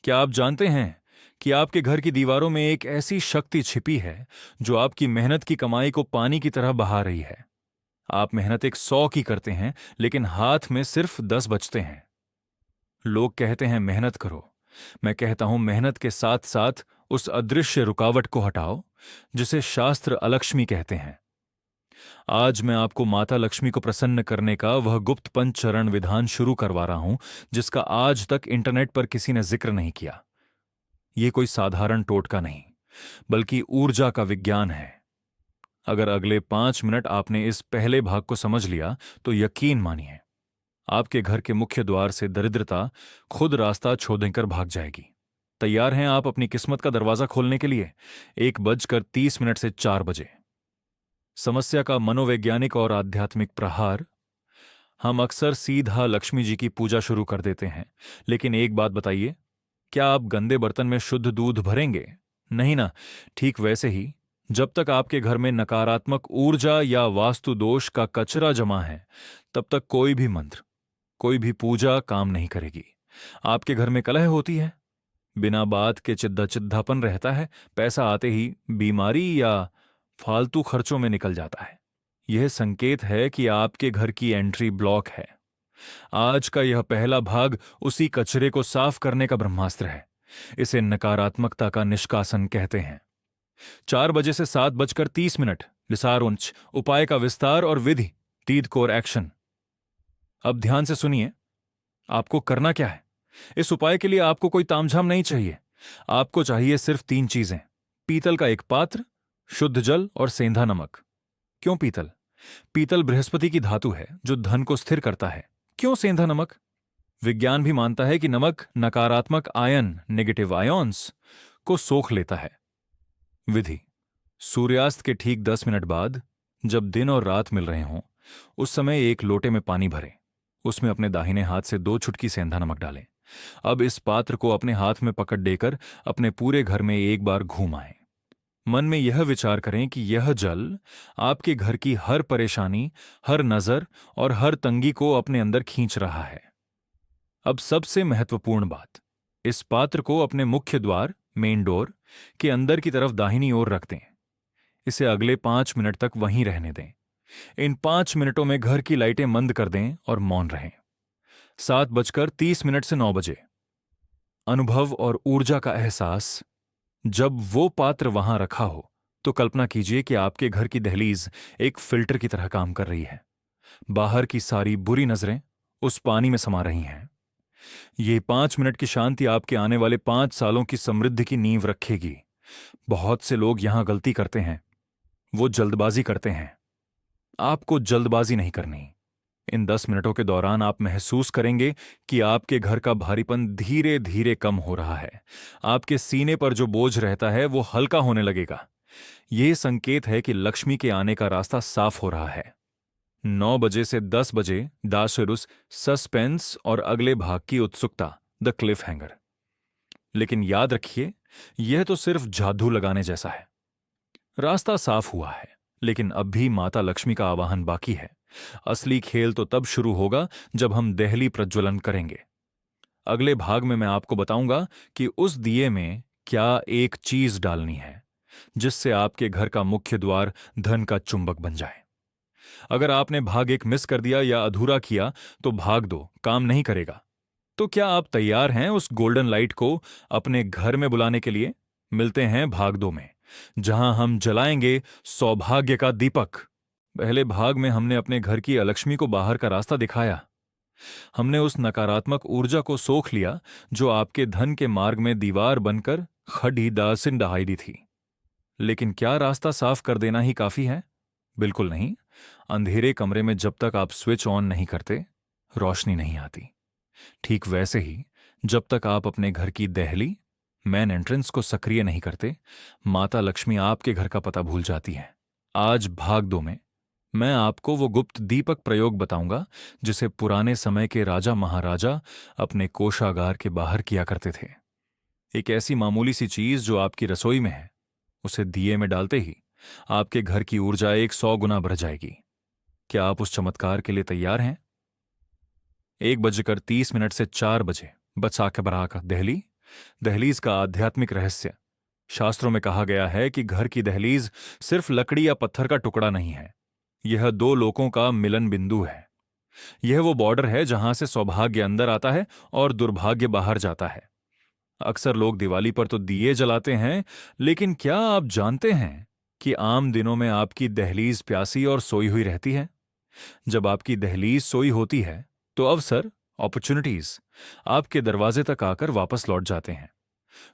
क्या आप जानते हैं कि आपके घर की दीवारों में एक ऐसी शक्ति छिपी है जो आपकी मेहनत की कमाई को पानी की तरह बहा रही है। आप मेहनत 100 की करते हैं, लेकिन हाथ में सिर्फ 10 बचते हैं। लोग कहते हैं मेहनत करो। मैं कहता हूं मेहनत के साथ साथ उस अदृश्य रुकावट को हटाओ जिसे शास्त्र अलक्ष्मी कहते हैं। आज मैं आपको माता लक्ष्मी को प्रसन्न करने का वह गुप्त पंचचरण विधान शुरू करवा रहा हूं जिसका आज तक इंटरनेट पर किसी ने जिक्र नहीं किया। यह कोई साधारण टोटका नहीं, बल्कि ऊर्जा का विज्ञान है। अगर अगले 5 मिनट आपने इस पहले भाग को समझ लिया तो यकीन मानिए, आपके घर के मुख्य द्वार से दरिद्रता खुद रास्ता छोड़ कर भाग जाएगी। तैयार हैं आप अपनी किस्मत का दरवाजा खोलने के लिए? 1:30 से 4 बजे। समस्या का मनोवैज्ञानिक और आध्यात्मिक प्रहार। हम अक्सर सीधा लक्ष्मी जी की पूजा शुरू कर देते हैं, लेकिन एक बात बताइए, क्या आप गंदे बर्तन में शुद्ध दूध भरेंगे? नहीं ना। ठीक वैसे ही, जब तक आपके घर में नकारात्मक ऊर्जा या वास्तु दोष का कचरा जमा है, तब तक कोई भी मंत्र, कोई भी पूजा काम नहीं करेगी। आपके घर में कलह होती है, बिना बात के चिद्धा चिद्धापन रहता है, पैसा आते ही बीमारी या फालतू खर्चों में निकल जाता है। यह संकेत है कि आपके घर की एंट्री ब्लॉक है। आज का यह पहला भाग उसी कचरे को साफ करने का ब्रह्मास्त्र है। इसे नकारात्मकता का निष्कासन कहते हैं। 4 बजे से 7:30, विसार उंच, उपाय का विस्तार और विधि, तीद कोर एक्शन। अब ध्यान से सुनिए, आपको करना क्या है। इस उपाय के लिए आपको कोई तामझाम नहीं चाहिए। आपको चाहिए सिर्फ 3 चीजें: पीतल का एक पात्र, शुद्ध जल और सेंधा नमक। क्यों पीतल? पीतल बृहस्पति की धातु है जो धन को स्थिर करता है। क्यों सेंधा नमक? विज्ञान भी मानता है कि नमक नकारात्मक आयन, नेगेटिव आयोन्स, को सोख लेता है। विधि: सूर्यास्त के ठीक 10 मिनट बाद, जब दिन और रात मिल रहे हों, उस समय एक लोटे में पानी भरें। उसमें अपने दाहिने हाथ से 2 चुटकी सेंधा नमक डालें। अब इस पात्र को अपने हाथ में पकड़ देकर अपने पूरे घर में एक बार घूम आएं। मन में यह विचार करें कि यह जल आपके घर की हर परेशानी, हर नजर और हर तंगी को अपने अंदर खींच रहा है। अब सबसे महत्वपूर्ण बात, इस पात्र को अपने मुख्य द्वार, मेन डोर, के अंदर की तरफ दाहिनी ओर रख दें। इसे अगले 5 मिनट तक वहीं रहने दें। इन 5 मिनटों में घर की लाइटें मंद कर दें और मौन रहें। 7:30 से 9 बजे, अनुभव और ऊर्जा का एहसास। जब वो पात्र वहां रखा हो तो कल्पना कीजिए कि आपके घर की दहलीज एक फिल्टर की तरह काम कर रही है। बाहर की सारी बुरी नजरें उस पानी में समा रही हैं। ये 5 मिनट की शांति आपके आने वाले 5 सालों की समृद्धि की नींव रखेगी। बहुत से लोग यहां गलती करते हैं, वो जल्दबाजी करते हैं। आपको जल्दबाजी नहीं करनी। इन 10 मिनटों के दौरान आप महसूस करेंगे कि आपके घर का भारीपन धीरे धीरे कम हो रहा है। आपके सीने पर जो बोझ रहता है वो हल्का होने लगेगा। यह संकेत है कि लक्ष्मी के आने का रास्ता साफ हो रहा है। 9 बजे से 10 बजे दाशरुस, सस्पेंस और अगले भाग की उत्सुकता, द क्लिफ हैंगर। लेकिन याद रखिए, यह तो सिर्फ जादू लगाने जैसा है। रास्ता साफ हुआ है, लेकिन अब भी माता लक्ष्मी का आवाहन बाकी है। असली खेल तो तब शुरू होगा जब हम देहली प्रज्वलन करेंगे। अगले भाग में मैं आपको बताऊंगा कि उस दिए में क्या एक चीज डालनी है जिससे आपके घर का मुख्य द्वार धन का चुंबक बन जाए। अगर आपने भाग 1 मिस कर दिया या अधूरा किया तो भाग 2 काम नहीं करेगा। तो क्या आप तैयार हैं उस गोल्डन लाइट को अपने घर में बुलाने के लिए? मिलते हैं भाग 2 में, जहां हम जलाएंगे सौभाग्य का दीपक। पहले भाग में हमने अपने घर की अलक्ष्मी को बाहर का रास्ता दिखाया। हमने उस नकारात्मक ऊर्जा को सोख लिया जो आपके धन के मार्ग में दीवार बनकर खड़ी दासिन डहाई दी थी। लेकिन क्या रास्ता साफ कर देना ही काफी है? बिल्कुल नहीं। अंधेरे कमरे में जब तक आप स्विच ऑन नहीं करते, रोशनी नहीं आती। ठीक वैसे ही, जब तक आप अपने घर की देहली, मेन एंट्रेंस को सक्रिय नहीं करते, माता लक्ष्मी आपके घर का पता भूल जाती है। आज भाग 2 में मैं आपको वो गुप्त दीपक प्रयोग बताऊंगा जिसे पुराने समय के राजा महाराजा अपने कोषागार के बाहर किया करते थे। एक ऐसी मामूली सी चीज जो आपकी रसोई में है, उसे दिए में डालते ही आपके घर की ऊर्जा 100 गुना बढ़ जाएगी। क्या आप उस चमत्कार के लिए तैयार हैं? 1:30 से 4 बजे, बचा के बराका, दिल्ली, दहलीज का आध्यात्मिक रहस्य। शास्त्रों में कहा गया है कि घर की दहलीज सिर्फ लकड़ी या पत्थर का टुकड़ा नहीं है। यह दो लोकों का मिलन बिंदु है। यह वो बॉर्डर है जहां से सौभाग्य अंदर आता है और दुर्भाग्य बाहर जाता है। अक्सर लोग दिवाली पर तो दिए जलाते हैं, लेकिन क्या आप जानते हैं कि आम दिनों में आपकी दहलीज प्यासी और सोई हुई रहती है? जब आपकी दहलीज सोई होती है तो अवसर, अपॉर्चुनिटीज आपके दरवाजे तक आकर वापस लौट जाते हैं।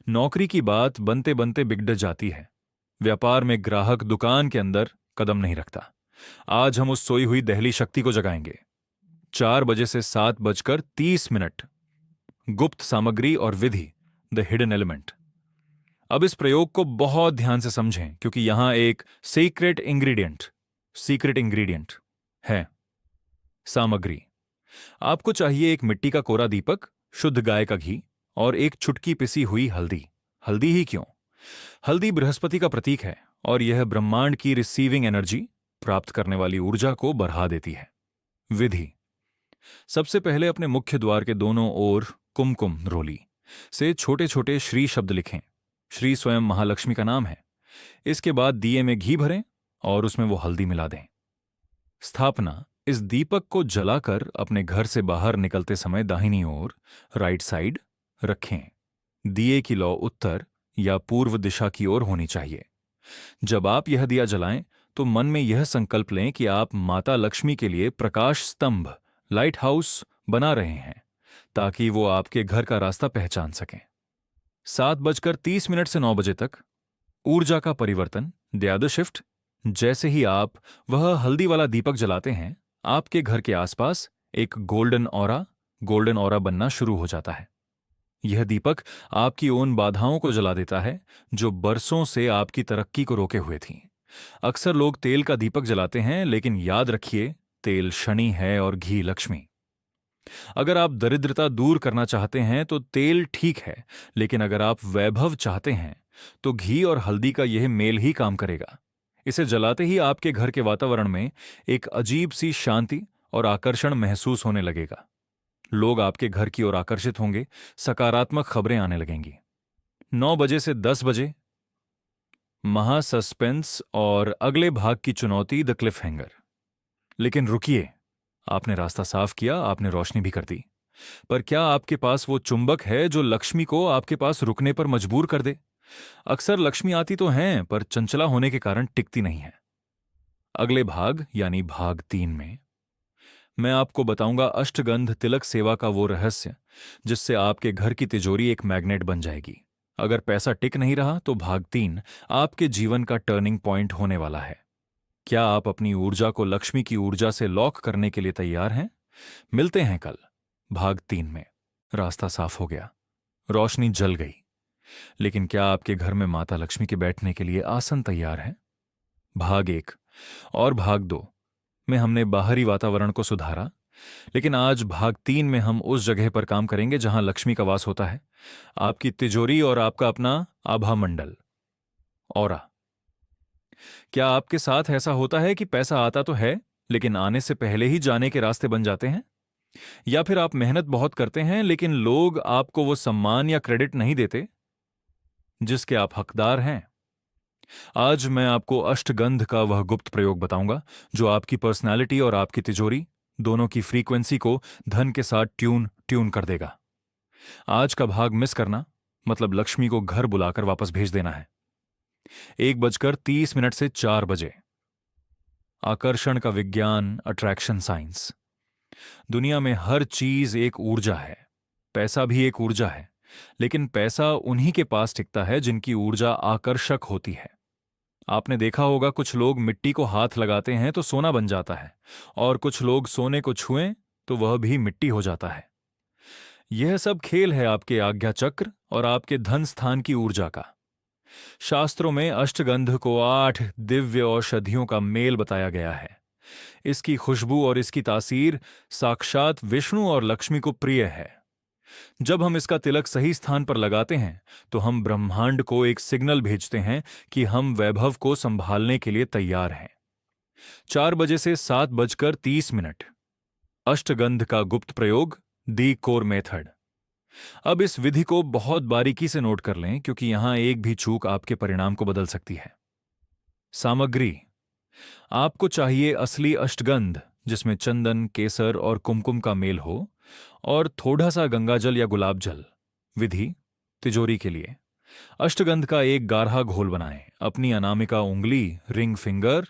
नौकरी की बात बनते बनते बिगड़ जाती है। व्यापार में ग्राहक दुकान के अंदर कदम नहीं रखता। आज हम उस सोई हुई दहली शक्ति को जगाएंगे। 4 बजे से 7:30 गुप्त सामग्री और विधि, द हिडन एलिमेंट। अब इस प्रयोग को बहुत ध्यान से समझें, क्योंकि यहां एक सीक्रेट इंग्रेडिएंट है। सामग्री। आपको चाहिए एक मिट्टी का कोरा दीपक, शुद्ध गाय का घी और एक चुटकी पिसी हुई हल्दी। हल्दी ही क्यों? हल्दी बृहस्पति का प्रतीक है और यह ब्रह्मांड की रिसीविंग एनर्जी, प्राप्त करने वाली ऊर्जा को बढ़ा देती है। विधि। सबसे पहले अपने मुख्य द्वार के दोनों ओर कुमकुम रोली से छोटे छोटे श्री शब्द लिखें। श्री स्वयं महालक्ष्मी का नाम है। इसके बाद दिए में घी भरें और उसमें वो हल्दी मिला दें। स्थापना। इस दीपक को जलाकर अपने घर से बाहर निकलते समय दाहिनी ओर, राइट साइड रखें। दिए की लौ उत्तर या पूर्व दिशा की ओर होनी चाहिए। जब आप यह दिया जलाएं तो मन में यह संकल्प लें कि आप माता लक्ष्मी के लिए प्रकाश स्तंभ, लाइट हाउस बना रहे हैं, ताकि वो आपके घर का रास्ता पहचान सकें। 7:30 से 9 बजे तक ऊर्जा का परिवर्तन, द शिफ्ट। जैसे ही आप वह हल्दी वाला दीपक जलाते हैं, आपके घर के आसपास एक गोल्डन ऑरा बनना शुरू हो जाता है। यह दीपक आपकी उन बाधाओं को जला देता है जो बरसों से आपकी तरक्की को रोके हुए थीं। अक्सर लोग तेल का दीपक जलाते हैं, लेकिन याद रखिए, तेल शनि है और घी लक्ष्मी। अगर आप दरिद्रता दूर करना चाहते हैं तो तेल ठीक है, लेकिन अगर आप वैभव चाहते हैं तो घी और हल्दी का यह मेल ही काम करेगा। इसे जलाते ही आपके घर के वातावरण में एक अजीब सी शांति और आकर्षण महसूस होने लगेगा। लोग आपके घर की ओर आकर्षित होंगे, सकारात्मक खबरें आने लगेंगी। 9 बजे से 10 बजे महासस्पेंस और अगले भाग की चुनौती, द क्लिफ हैंगर। लेकिन रुकिए, आपने रास्ता साफ किया, आपने रोशनी भी कर दी, पर क्या आपके पास वो चुंबक है जो लक्ष्मी को आपके पास रुकने पर मजबूर कर दे? अक्सर लक्ष्मी आती तो हैं, पर चंचला होने के कारण टिकती नहीं है। अगले भाग यानी भाग 3 में मैं आपको बताऊंगा अष्टगंध तिलक सेवा का वो रहस्य जिससे आपके घर की तिजोरी एक मैग्नेट बन जाएगी। अगर पैसा टिक नहीं रहा तो भाग 3 आपके जीवन का टर्निंग पॉइंट होने वाला है। क्या आप अपनी ऊर्जा को लक्ष्मी की ऊर्जा से लॉक करने के लिए तैयार हैं? मिलते हैं कल भाग 3 में। रास्ता साफ हो गया, रोशनी जल गई, लेकिन क्या आपके घर में माता लक्ष्मी के बैठने के लिए आसन तैयार है? भाग 1 और भाग 2 में हमने बाहरी वातावरण को सुधारा, लेकिन आज भाग 3 में हम उस जगह पर काम करेंगे जहां लक्ष्मी का वास होता है, आपकी तिजोरी और आपका अपना आभा मंडल, ऑरा। क्या आपके साथ ऐसा होता है कि पैसा आता तो है, लेकिन आने से पहले ही जाने के रास्ते बन जाते हैं? या फिर आप मेहनत बहुत करते हैं, लेकिन लोग आपको वो सम्मान या क्रेडिट नहीं देते जिसके आप हकदार हैं? आज मैं आपको अष्टगंध का वह गुप्त प्रयोग बताऊंगा जो आपकी पर्सनालिटी और आपकी तिजोरी दोनों की फ्रीक्वेंसी को धन के साथ ट्यून कर देगा। आज का भाग मिस करना मतलब लक्ष्मी को घर बुलाकर वापस भेज देना है। 1:30 से 4 बजे। आकर्षण का विज्ञान, अट्रैक्शन साइंस। दुनिया में हर चीज एक ऊर्जा है। पैसा भी एक ऊर्जा है, लेकिन पैसा उन्हीं के पास टिकता है जिनकी ऊर्जा आकर्षक होती है। आपने देखा होगा कुछ लोग मिट्टी को हाथ लगाते हैं तो सोना बन जाता है, और कुछ लोग सोने को छुएं तो वह भी मिट्टी हो जाता है। यह सब खेल है आपके आज्ञा चक्र और आपके धन स्थान की ऊर्जा का। शास्त्रों में अष्टगंध को 8 दिव्य औषधियों का मेल बताया गया है। इसकी खुशबू और इसकी तासीर साक्षात विष्णु और लक्ष्मी को प्रिय है। जब हम इसका तिलक सही स्थान पर लगाते हैं तो हम ब्रह्मांड को एक सिग्नल भेजते हैं कि हम वैभव को संभालने के लिए तैयार हैं। 4 बजे से 7:30 अष्टगंध का गुप्त प्रयोग, दी कोर मेथड। अब इस विधि को बहुत बारीकी से नोट कर लें, क्योंकि यहां एक भी चूक आपके परिणाम को बदल सकती है। सामग्री: आपको चाहिए असली अष्टगंध, जिसमें चंदन, केसर और कुमकुम का मेल हो, और थोड़ा सा गंगाजल या गुलाब जल। विधि: तिजोरी के लिए अष्टगंध का एक गाढ़ा घोल बनाएं। अपनी अनामिका उंगली, रिंग फिंगर,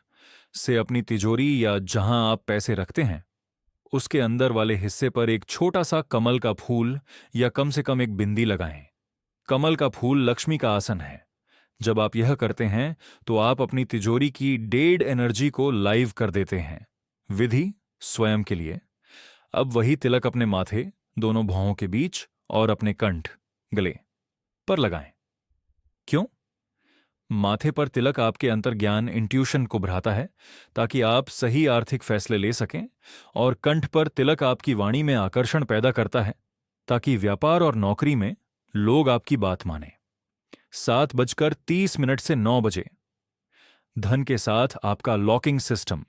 से अपनी तिजोरी या जहां आप पैसे रखते हैं उसके अंदर वाले हिस्से पर एक छोटा सा कमल का फूल या कम से कम एक बिंदी लगाएं। कमल का फूल लक्ष्मी का आसन है। जब आप यह करते हैं तो आप अपनी तिजोरी की डेड एनर्जी को लाइव कर देते हैं। विधि: स्वयं के लिए अब वही तिलक अपने माथे, दोनों भौहों के बीच और अपने कंठ, गले पर लगाएं। क्यों? माथे पर तिलक आपके अंतर्ज्ञान, इंट्यूशन को बढ़ाता है ताकि आप सही आर्थिक फैसले ले सकें, और कंठ पर तिलक आपकी वाणी में आकर्षण पैदा करता है ताकि व्यापार और नौकरी में लोग आपकी बात माने। 7:30 से 9 बजे धन के साथ आपका लॉकिंग सिस्टम।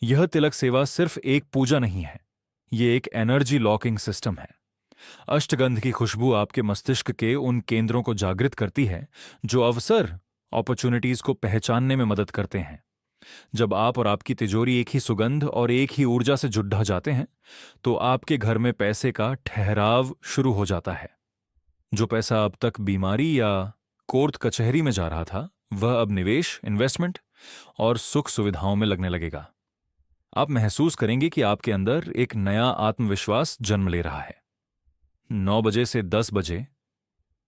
यह तिलक सेवा सिर्फ एक पूजा नहीं है, यह एक एनर्जी लॉकिंग सिस्टम है। अष्टगंध की खुशबू आपके मस्तिष्क के उन केंद्रों को जागृत करती है जो अवसर, अपॉर्चुनिटीज को पहचानने में मदद करते हैं। जब आप और आपकी तिजोरी एक ही सुगंध और एक ही ऊर्जा से जुड़ जाते हैं तो आपके घर में पैसे का ठहराव शुरू हो जाता है। जो पैसा अब तक बीमारी या कोर्ट कचहरी में जा रहा था, वह अब निवेश, इन्वेस्टमेंट और सुख सुविधाओं में लगने लगेगा। आप महसूस करेंगे कि आपके अंदर एक नया आत्मविश्वास जन्म ले रहा है। 9 बजे से 10 बजे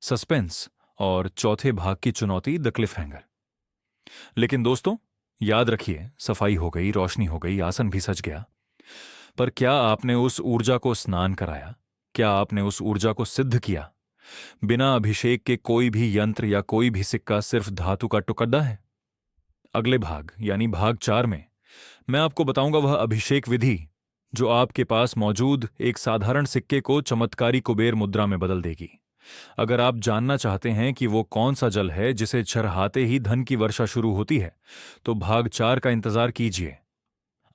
सस्पेंस और चौथे भाग की चुनौती, द क्लिफ हैंगर। लेकिन दोस्तों, याद रखिए, सफाई हो गई, रोशनी हो गई, आसन भी सज गया, पर क्या आपने उस ऊर्जा को स्नान कराया? क्या आपने उस ऊर्जा को सिद्ध किया? बिना अभिषेक के कोई भी यंत्र या कोई भी सिक्का सिर्फ धातु का टुकड़ा है। अगले भाग यानी भाग 4 में मैं आपको बताऊंगा वह अभिषेक विधि जो आपके पास मौजूद एक साधारण सिक्के को चमत्कारी कुबेर मुद्रा में बदल देगी। अगर आप जानना चाहते हैं कि वो कौन सा जल है जिसे चरहाते ही धन की वर्षा शुरू होती है, तो भाग 4 का इंतजार कीजिए।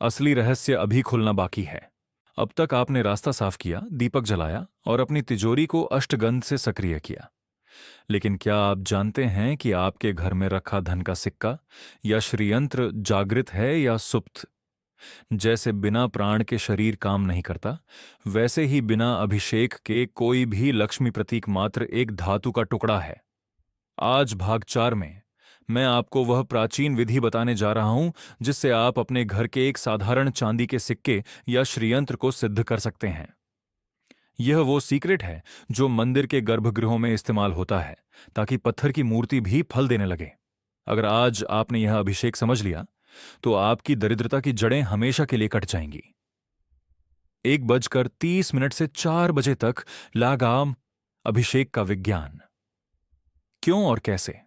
असली रहस्य अभी खुलना बाकी है। अब तक आपने रास्ता साफ किया, दीपक जलाया और अपनी तिजोरी को अष्टगंध से सक्रिय किया। लेकिन क्या आप जानते हैं कि आपके घर में रखा धन का सिक्का या श्रीयंत्र जागृत है या सुप्त? जैसे बिना प्राण के शरीर काम नहीं करता, वैसे ही बिना अभिषेक के कोई भी लक्ष्मी प्रतीक मात्र एक धातु का टुकड़ा है। आज भाग 4 में मैं आपको वह प्राचीन विधि बताने जा रहा हूं जिससे आप अपने घर के एक साधारण चांदी के सिक्के या श्रीयंत्र को सिद्ध कर सकते हैं। यह वो सीक्रेट है जो मंदिर के गर्भगृहों में इस्तेमाल होता है ताकि पत्थर की मूर्ति भी फल देने लगे। अगर आज आपने यह अभिषेक समझ लिया तो आपकी दरिद्रता की जड़ें हमेशा के लिए कट जाएंगी। 1:30 से 4 बजे तक लगाम अभिषेक का विज्ञान। क्यों और कैसे?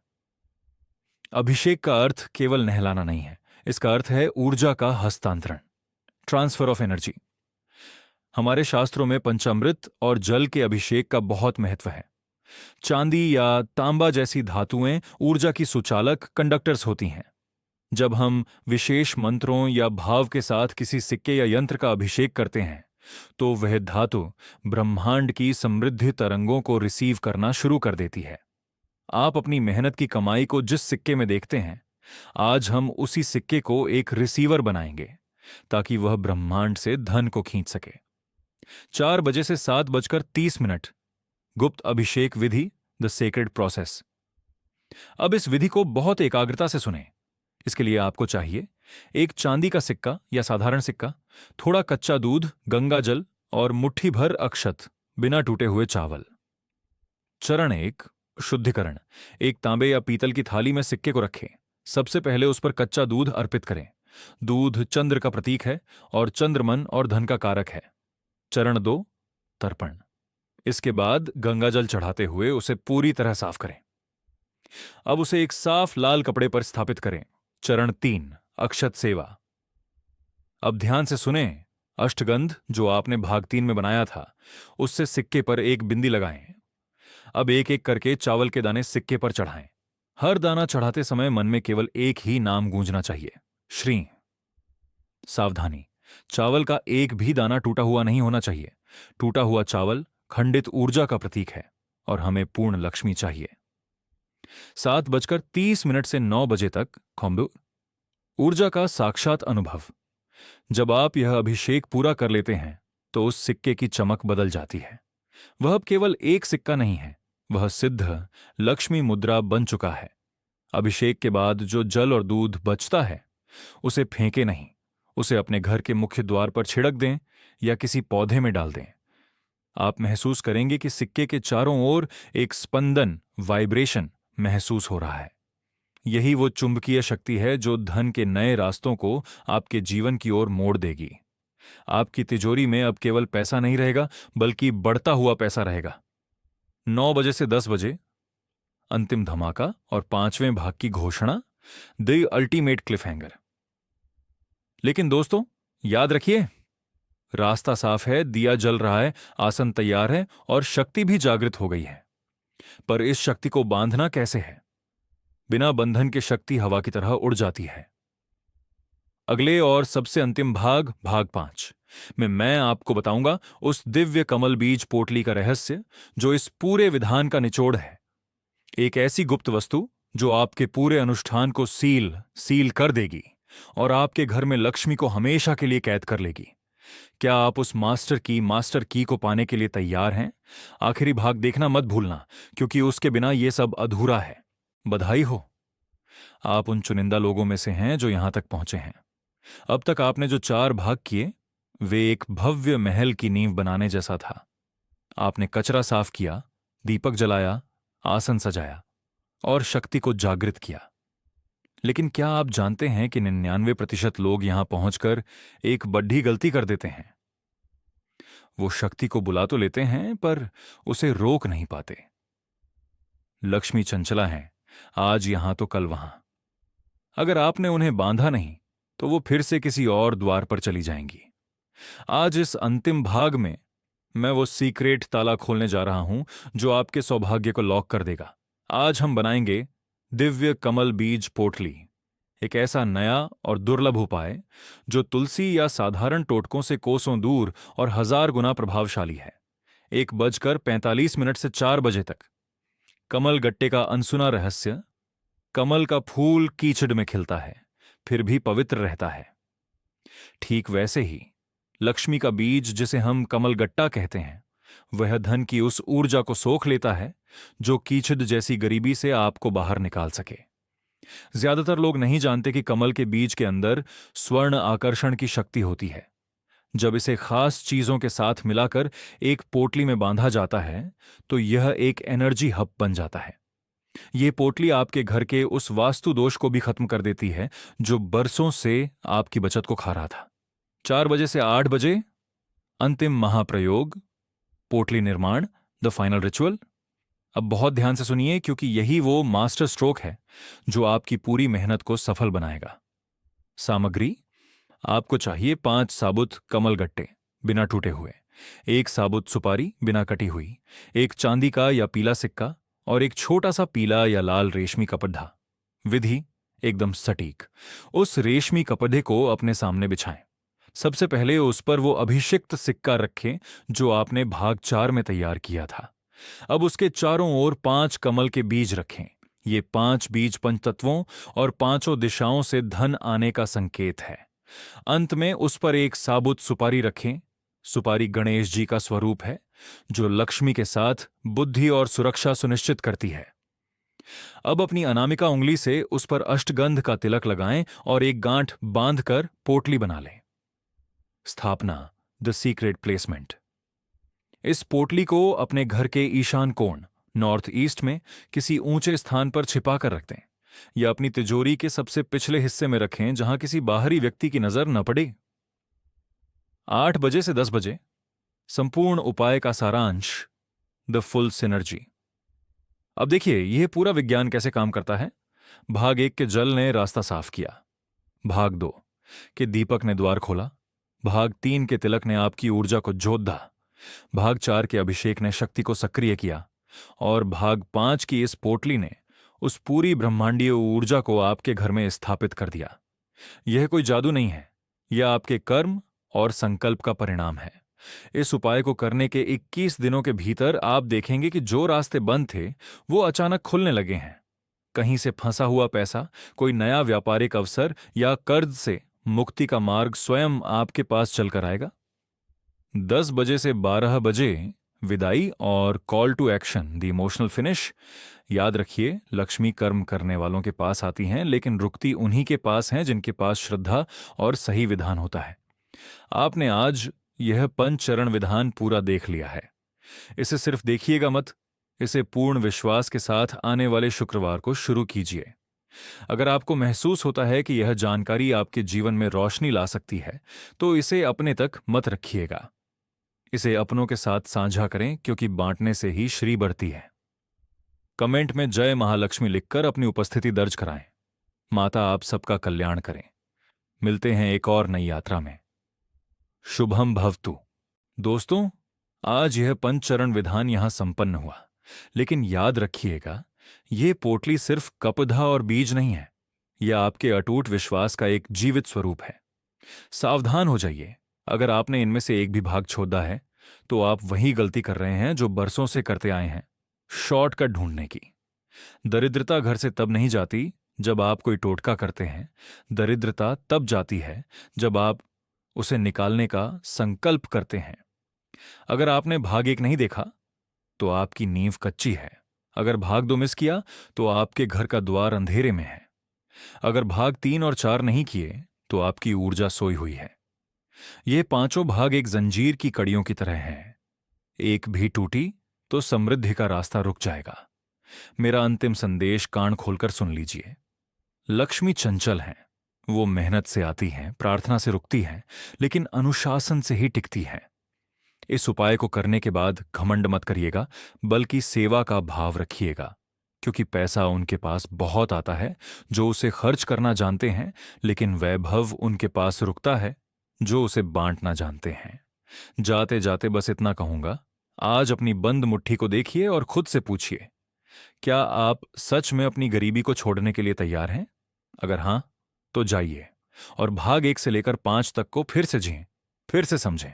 अभिषेक का अर्थ केवल नहलाना नहीं है, इसका अर्थ है ऊर्जा का हस्तांतरण, ट्रांसफर ऑफ एनर्जी। हमारे शास्त्रों में पंचामृत और जल के अभिषेक का बहुत महत्व है। चांदी या तांबा जैसी धातुएं ऊर्जा की सुचालक, कंडक्टर्स होती हैं। जब हम विशेष मंत्रों या भाव के साथ किसी सिक्के या यंत्र का अभिषेक करते हैं तो वह धातु ब्रह्मांड की समृद्धि तरंगों को रिसीव करना शुरू कर देती है। आप अपनी मेहनत की कमाई को जिस सिक्के में देखते हैं, आज हम उसी सिक्के को एक रिसीवर बनाएंगे ताकि वह ब्रह्मांड से धन को खींच सके। 4 बजे से 7:30 गुप्त अभिषेक विधि, द सेक्रेड प्रोसेस। अब इस विधि को बहुत एकाग्रता से सुनें। इसके लिए आपको चाहिए एक चांदी का सिक्का या साधारण सिक्का, थोड़ा कच्चा दूध, गंगा जल और मुट्ठी भर अक्षत, बिना टूटे हुए चावल। चरण 1, शुद्धिकरण। एक तांबे या पीतल की थाली में सिक्के को रखें। सबसे पहले उस पर कच्चा दूध अर्पित करें। दूध चंद्र का प्रतीक है और चंद्रमन और धन का कारक है। चरण 2, तर्पण। इसके बाद गंगाजल चढ़ाते हुए उसे पूरी तरह साफ करें। अब उसे एक साफ लाल कपड़े पर स्थापित करें। चरण 3, अक्षत सेवा। अब ध्यान से सुने, अष्टगंध जो आपने भाग 3 में बनाया था, उससे सिक्के पर एक बिंदी लगाएं। अब एक एक करके चावल के दाने सिक्के पर चढ़ाएं। हर दाना चढ़ाते समय मन में केवल एक ही नाम गूंजना चाहिए, श्री। सावधानी, चावल का एक भी दाना टूटा हुआ नहीं होना चाहिए। टूटा हुआ चावल खंडित ऊर्जा का प्रतीक है और हमें पूर्ण लक्ष्मी चाहिए। 7:30 से 9 बजे तक खोम्बु, ऊर्जा का साक्षात अनुभव। जब आप यह अभिषेक पूरा कर लेते हैं तो उस सिक्के की चमक बदल जाती है। वह अब केवल एक सिक्का नहीं है, वह सिद्ध लक्ष्मी मुद्रा बन चुका है। अभिषेक के बाद जो जल और दूध बचता है उसे फेंके नहीं, उसे अपने घर के मुख्य द्वार पर छिड़क दें या किसी पौधे में डाल दें। आप महसूस करेंगे कि सिक्के के चारों ओर एक स्पंदन, वाइब्रेशन महसूस हो रहा है। यही वो चुंबकीय शक्ति है जो धन के नए रास्तों को आपके जीवन की ओर मोड़ देगी। आपकी तिजोरी में अब केवल पैसा नहीं रहेगा, बल्कि बढ़ता हुआ पैसा रहेगा। 9 बजे से 10 बजे अंतिम धमाका और 5वें भाग की घोषणा, द अल्टीमेट क्लिफहैंगर। लेकिन दोस्तों, याद रखिए, रास्ता साफ है, दिया जल रहा है, आसन तैयार है और शक्ति भी जागृत हो गई है। पर इस शक्ति को बांधना कैसे है? बिना बंधन के शक्ति हवा की तरह उड़ जाती है। अगले और सबसे अंतिम भाग, भाग 5 में मैं आपको बताऊंगा उस दिव्य कमल बीज पोटली का रहस्य जो इस पूरे विधान का निचोड़ है। एक ऐसी गुप्त वस्तु जो आपके पूरे अनुष्ठान को सील कर देगी और आपके घर में लक्ष्मी को हमेशा के लिए कैद कर लेगी। क्या आप उस मास्टर की को पाने के लिए तैयार हैं? आखिरी भाग देखना मत भूलना, क्योंकि उसके बिना यह सब अधूरा है। बधाई हो, आप उन चुनिंदा लोगों में से हैं जो यहां तक पहुंचे हैं। अब तक आपने जो 4 भाग किए वे एक भव्य महल की नींव बनाने जैसा था। आपने कचरा साफ किया, दीपक जलाया, आसन सजाया और शक्ति को जागृत किया। लेकिन क्या आप जानते हैं कि 99% लोग यहां पहुंचकर एक बड्ढी गलती कर देते हैं? वो शक्ति को बुला तो लेते हैं पर उसे रोक नहीं पाते। लक्ष्मी चंचला है, आज यहां तो कल वहां। अगर आपने उन्हें बांधा नहीं तो वो फिर से किसी और द्वार पर चली जाएंगी। आज इस अंतिम भाग में मैं वो सीक्रेट ताला खोलने जा रहा हूं जो आपके सौभाग्य को लॉक कर देगा। आज हम बनाएंगे दिव्य कमल बीज पोटली, एक ऐसा नया और दुर्लभ उपाय जो तुलसी या साधारण टोटकों से कोसों दूर और 1000 गुना प्रभावशाली है। 1:45 से 4 बजे तक कमल गट्टे का अनसुना रहस्य। कमल का फूल कीचड़ में खिलता है फिर भी पवित्र रहता है। ठीक वैसे ही लक्ष्मी का बीज, जिसे हम कमल गट्टा कहते हैं, वह धन की उस ऊर्जा को सोख लेता है जो कीचड़ जैसी गरीबी से आपको बाहर निकाल सके। ज्यादातर लोग नहीं जानते कि कमल के बीज के अंदर स्वर्ण आकर्षण की शक्ति होती है। जब इसे खास चीजों के साथ मिलाकर एक पोटली में बांधा जाता है तो यह एक एनर्जी हब बन जाता है। यह पोटली आपके घर के उस वास्तु दोष को भी खत्म कर देती है जो बरसों से आपकी बचत को खा रहा था। 4 बजे से 8 बजे अंतिम महाप्रयोग, पोटली निर्माण, द फाइनल रिचुअल। अब बहुत ध्यान से सुनिए, क्योंकि यही वो मास्टर स्ट्रोक है जो आपकी पूरी मेहनत को सफल बनाएगा। सामग्री, आपको चाहिए 5 साबुत कमल गट्टे बिना टूटे हुए, 1 साबुत सुपारी बिना कटी हुई, 1 चांदी का या पीला सिक्का और एक छोटा सा पीला या लाल रेशमी कपड़ा। विधि एकदम सटीक। उस रेशमी कपड़े को अपने सामने बिछाएं। सबसे पहले उस पर वो अभिषिक्त सिक्का रखें जो आपने भाग 4 में तैयार किया था। अब उसके चारों ओर 5 कमल के बीज रखें। ये 5 बीज पंचतत्वों और 5 दिशाओं से धन आने का संकेत है। अंत में उस पर 1 साबुत सुपारी रखें। सुपारी गणेश जी का स्वरूप है जो लक्ष्मी के साथ बुद्धि और सुरक्षा सुनिश्चित करती है। अब अपनी अनामिका उंगली से उस पर अष्टगंध का तिलक लगाएं और एक गांठ बांधकर पोटली बना लें। स्थापना, द सीक्रेट प्लेसमेंट। इस पोटली को अपने घर के ईशान कोण, नॉर्थ ईस्ट में किसी ऊंचे स्थान पर छिपा कर रख दें या अपनी तिजोरी के सबसे पिछले हिस्से में रखें जहां किसी बाहरी व्यक्ति की नजर न पड़े। 8 बजे से 10 बजे संपूर्ण उपाय का सारांश, द फुल सिनर्जी। अब देखिए यह पूरा विज्ञान कैसे काम करता है। भाग 1 के जल ने रास्ता साफ किया, भाग 2 के दीपक ने द्वार खोला, भाग 3 के तिलक ने आपकी ऊर्जा को जोधा, भाग 4 के अभिषेक ने शक्ति को सक्रिय किया और भाग 5 की इस पोटली ने उस पूरी ब्रह्मांडीय ऊर्जा को आपके घर में स्थापित कर दिया। यह कोई जादू नहीं है, यह आपके कर्म और संकल्प का परिणाम है। इस उपाय को करने के 21 दिनों के भीतर आप देखेंगे कि जो रास्ते बंद थे वो अचानक खुलने लगे हैं। कहीं से फंसा हुआ पैसा, कोई नया व्यापारिक अवसर या कर्ज से मुक्ति का मार्ग स्वयं आपके पास चलकर आएगा। 10 बजे से 12 बजे विदाई और call to action, the emotional finish. याद रखिए, लक्ष्मी कर्म करने वालों के पास आती हैं, लेकिन रुकती उन्हीं के पास हैं जिनके पास श्रद्धा और सही विधान होता है। आपने आज यह पंचचरण विधान पूरा देख लिया है। इसे सिर्फ देखिएगा मत, इसे पूर्ण विश्वास के साथ आने वाले शुक्रवार को शुरू कीजिए। अगर आपको महसूस होता है कि यह जानकारी आपके जीवन में रोशनी ला सकती है, तो इसे अपने तक मत रखिएगा। इसे अपनों के साथ साझा करें, क्योंकि बांटने से ही श्री बढ़ती है। कमेंट में जय महालक्ष्मी लिखकर अपनी उपस्थिति दर्ज कराएं। माता आप सबका कल्याण करें। मिलते हैं एक और नई यात्रा में। शुभम भवतु। दोस्तों, आज यह पंचचरण विधान यहां संपन्न हुआ, लेकिन याद रखिएगा, ये पोटली सिर्फ कपधा और बीज नहीं है। यह आपके अटूट विश्वास का एक जीवित स्वरूप है। सावधान हो जाइए, अगर आपने इनमें से एक भी भाग छोड़ा है तो आप वही गलती कर रहे हैं जो बरसों से करते आए हैं, शॉर्टकट ढूंढने की। दरिद्रता घर से तब नहीं जाती जब आप कोई टोटका करते हैं। दरिद्रता तब जाती है जब आप उसे निकालने का संकल्प करते हैं। अगर आपने भाग 1 नहीं देखा तो आपकी नींव कच्ची है। अगर भाग 2 मिस किया तो आपके घर का द्वार अंधेरे में है। अगर भाग 3 और 4 नहीं किए तो आपकी ऊर्जा सोई हुई है। ये पांचों भाग एक जंजीर की कड़ियों की तरह हैं। एक भी टूटी तो समृद्धि का रास्ता रुक जाएगा। मेरा अंतिम संदेश कान खोलकर सुन लीजिए। लक्ष्मी चंचल हैं। वो मेहनत से आती हैं, प्रार्थना से रुकती हैं, लेकिन अनुशासन से ही टिकती हैं। इस उपाय को करने के बाद घमंड मत करिएगा, बल्कि सेवा का भाव रखिएगा, क्योंकि पैसा उनके पास बहुत आता है जो उसे खर्च करना जानते हैं, लेकिन वैभव उनके पास रुकता है जो उसे बांटना जानते हैं। जाते जाते बस इतना कहूंगा, आज अपनी बंद मुट्ठी को देखिए और खुद से पूछिए, क्या आप सच में अपनी गरीबी को छोड़ने के लिए तैयार हैं? अगर हां, तो जाइए और भाग 1 से लेकर 5 तक को फिर से जिएं, फिर से समझें।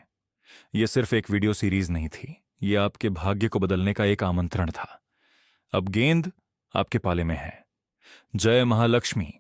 यह सिर्फ एक वीडियो सीरीज नहीं थी, यह आपके भाग्य को बदलने का एक आमंत्रण था। अब गेंद आपके पाले में है। जय महालक्ष्मी।